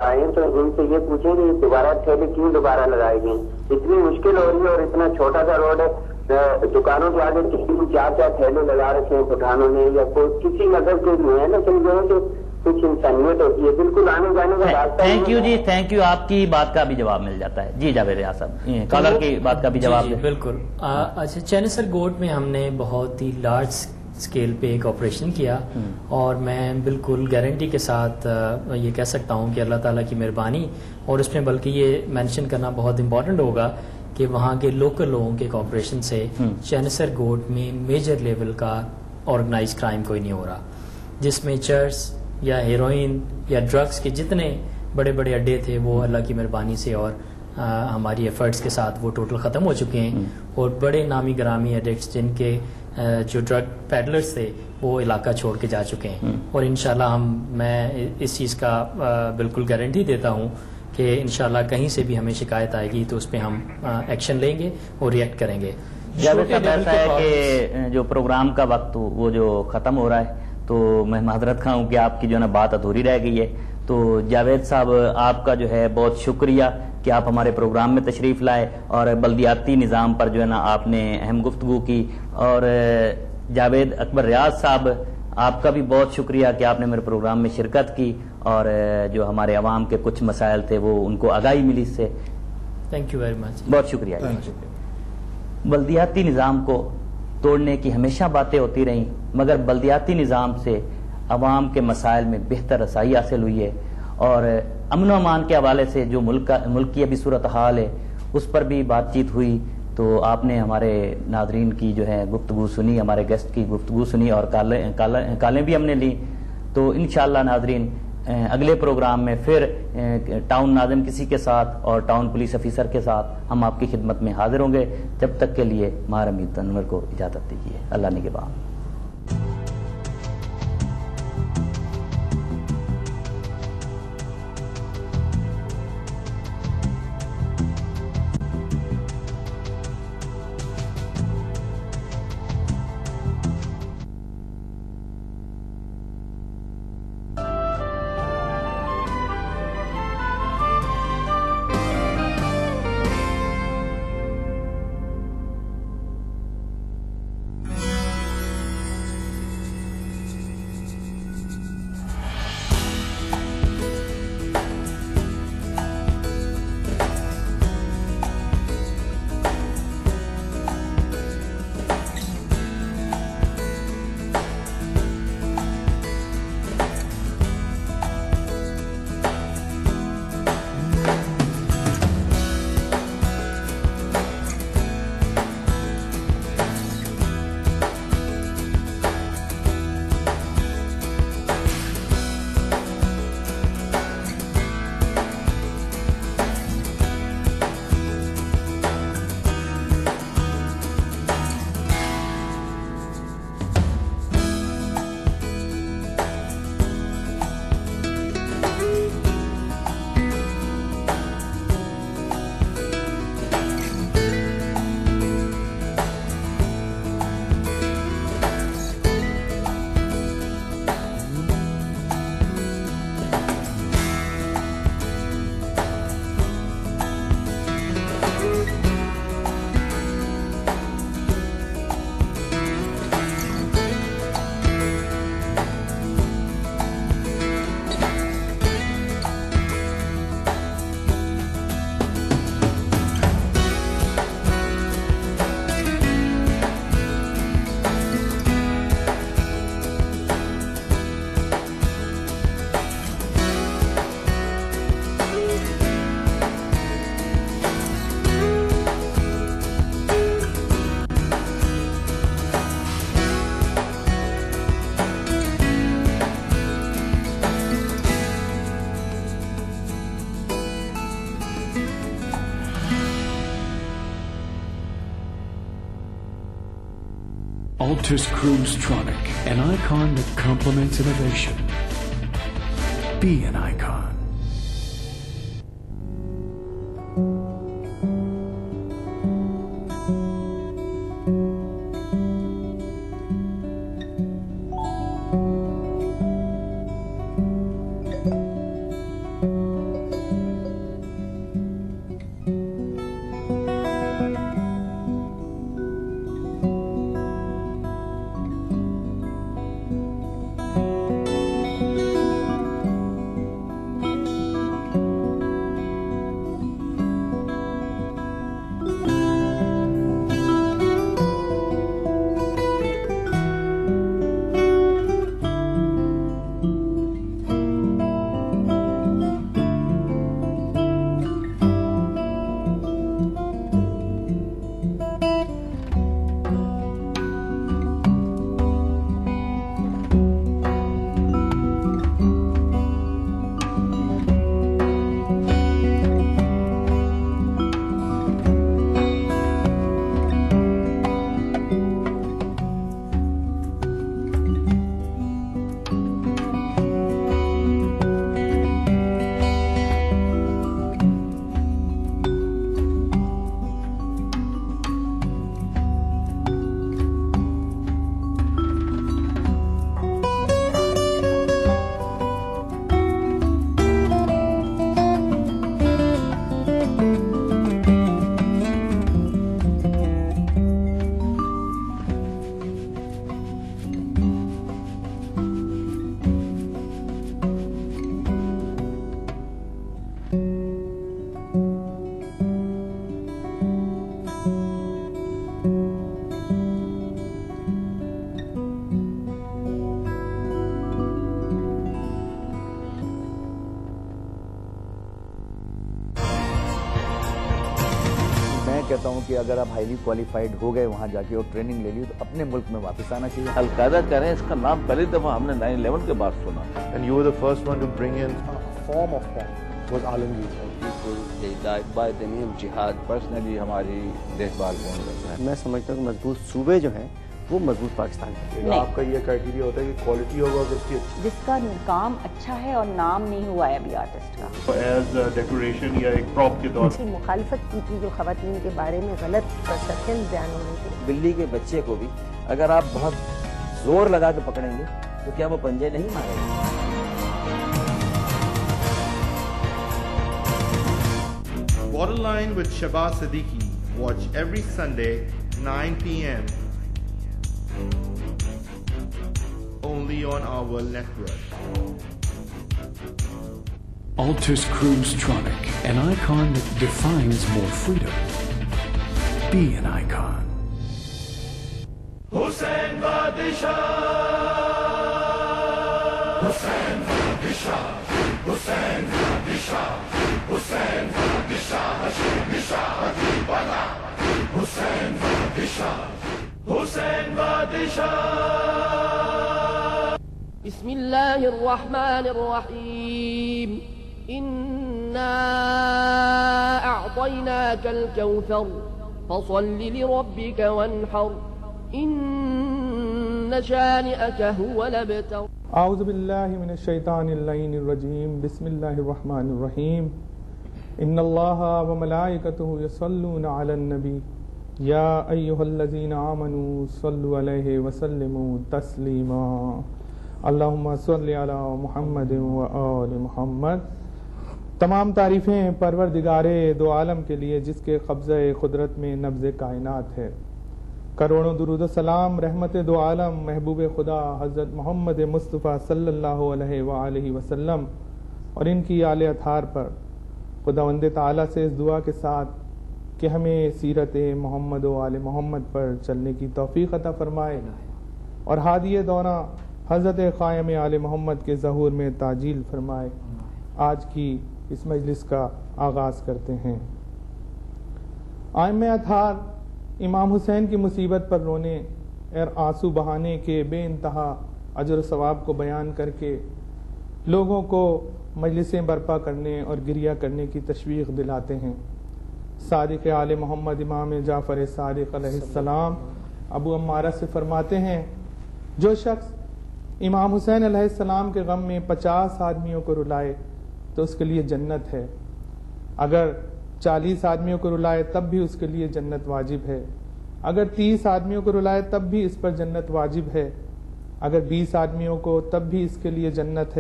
आए हैं तो इनसे ये पूछें कि दोबारा ठेले क्यों दोबारा लगाए गए, इतनी मुश्किल हो रही है और इतना छोटा सा रोड है, दुकानों के आगे 3-4 ठेले लगा रखे हैं पठानों ने, या कोई किसी मदद के लिए है ना, समझे तो कुछ इंसानियत होती है, बिल्कुल आने जाने का रास्ता। थैंक यू जी, थैंक यू, आपकी बात का भी जवाब मिल जाता है जी। जावेद रियाज साहब, कॉलर की बात का भी जवाब बिल्कुल। अच्छा, चेनेसर गोट में हमने बहुत ही लार्ज स्केल पे एक ऑपरेशन किया और मैं बिल्कुल गारंटी के साथ ये कह सकता हूँ कि अल्लाह ताला की मेहरबानी, और उसमें बल्कि ये मेंशन करना बहुत इम्पोर्टेंट होगा कि वहाँ के लोकल लोगों के कॉपरेशन से चेनेसर गोट में मेजर लेवल का ऑर्गेनाइज क्राइम कोई नहीं हो रहा, जिसमें चर्च या हेरोइन या ड्रग्स के जितने बड़े बड़े अड्डे थे वो अल्लाह की मेहरबानी से और हमारी एफर्ट्स के साथ वो टोटल ख़त्म हो चुके हैं। और बड़े नामी ग्रामी एडिक्ट्स जिनके जो ड्रग पैडलर्स थे वो इलाका छोड़ के जा चुके हैं। और इंशाल्लाह मैं इस चीज़ का बिल्कुल गारंटी देता हूँ कि इंशाल्लाह कहीं से भी हमें शिकायत आएगी तो उस पर हम एक्शन लेंगे और रिएक्ट करेंगे। जावेद साहब, ऐसा है कि जो प्रोग्राम का वक्त वो जो ख़त्म हो रहा है, तो मैं माजरत खां हूँ कि आपकी जो ना बात अधूरी रह गई है। तो जावेद साहब, आपका जो है बहुत शुक्रिया कि आप हमारे प्रोग्राम में तशरीफ़ लाए और बल्दियाती निज़ाम पर जो है ना आपने अहम गुफ्तगू की। और जावेद अकबर रियाज साहब, आपका भी बहुत शुक्रिया कि आपने मेरे प्रोग्राम में शिरकत की और जो हमारे अवाम के कुछ मसाइल थे वो उनको आगाही मिली इससे। थैंक यू वेरी मच, बहुत शुक्रिया। बल्दियाती निज़ाम को तोड़ने की हमेशा बातें होती रहीं, मगर बल्दियाती निज़ाम से अवाम के मसाइल में बेहतर रसाई हासिल हुई है। और अमन अमान के हवाले से जो मुल्क की अभी सूरत हाल है उस पर भी बातचीत हुई। तो आपने हमारे नादरीन की जो है गुफ्तगू सुनी, हमारे गेस्ट की गुफ्तगू सुनी और कालें भी हमने ली। तो इंशाअल्लाह नादरीन, अगले प्रोग्राम में फिर टाउन नाज़िम किसी के साथ और टाउन पुलिस ऑफिसर के साथ हम आपकी खिदमत में हाजिर होंगे। जब तक के लिए मार अमीर तनवर को इजाज़त दीजिए। अल्लाह निगहबान। Altus Cruise-tronic, an icon that complements innovation. Be an icon. कहता हूँ कि अगर आप हाईली क्वालिफाइड हो गए वहाँ जाके और ट्रेनिंग ले ली तो अपने मुल्क में वापस आना चाहिए। अलकायदा कह रहे हैं, इसका नाम पहली दफा हमने 9/11 के बाद सुना। And you were the first one to bring in a form of bomb was Alamgir. People they died by the name of jihad. Personally हमारी देखभाल कौन करता है? मैं समझता हूँ मजबूत सूबे जो हैं वो मजबूत पाकिस्तान के। आपका ये क्राइटेरिया होता है कि क्वालिटी होगा और उसकी जिसका काम अच्छा है और नाम नहीं हुआ है अभी आर्टिस्ट का, एज डेकोरेशन या एक प्रॉप के तौर उसकी मुखालफत की थी जो खवातीन के बारे में गलत परसेप्शन बयान होने थे। बिल्ली के बच्चे को भी अगर आप बहुत जोर लगा के पकड़ेंगे तो क्या वो पंजे नहीं मारेगा? Borderline with Shabazz Siddiqui. Watch every Sunday, 9 p.m. only on our World Network. Altus Cruise Tronic, an icon that defines more freedom. Be an icon. Hussain Badishah, Hussain Badishah, Hussain Badishah, Hussain Badishah, Badishah, Bala, Hussain Badishah, Hussain Badishah. بسم الله الرحمن الرحيم إنا أعطيناك الكوثر فصل لربك وانحر إن شانئك هو الأبتر أعوذ بالله من الشيطان اللعين الرجيم بسم الله الرحمن الرحيم إن الله وملائكته يصلون على النبي يا أيها الذين آمنوا صلوا عليه وسلموا تسليما अल्लाहुम्मा सल्ली अला मुहम्मद व आले मुहम्मद। तमाम तारीफ़ें परवरदिगारे दो आलम के लिए जिसके कब्ज़े क़ुदरत में नब्ज़े कायनात है। करोड़ों दुरूद व सलाम रहमत दो आलम महबूब खुदा हज़रत मोहम्मद मुस्तफ़ा सल्लल्लाहु अलैहि वसल्लम और इनकी आले अथार पर खुदावंद ताला से इस दुआ के साथ कि हमें सीरत मोहम्मद व आले मोहम्मद पर चलने की तौफ़ीक़ अता फ़रमाए और हादिये दौरा हज़रत क़ायम आले मोहम्मद के ज़हूर में ताजील फरमाए। आज की इस मजलिस का आगाज़ करते हैं। आइम्मे अतहार इमाम हुसैन की मुसीबत पर रोने और आंसू बहाने के बेइंतहा अजर सवाब को बयान करके लोगों को मजलिसें बर्पा करने और गिरिया करने की तशवीक़ दिलाते हैं। सादिक़ आले मोहम्मद इमाम जाफ़र सादिक़ अलैहिस्सलाम अबू अम्मारा से फरमाते हैं, जो शख्स इमाम हुसैन अलैहिस्सलाम के गम में 50 आदमियों को रुलाए तो उसके लिए जन्नत है। अगर 40 आदमियों को रुलाए तब भी उसके लिए जन्नत वाजिब है। अगर 30 आदमियों को रुलाए तब भी इस पर जन्नत वाजिब है। अगर 20 आदमियों को तब भी इसके लिए जन्नत है।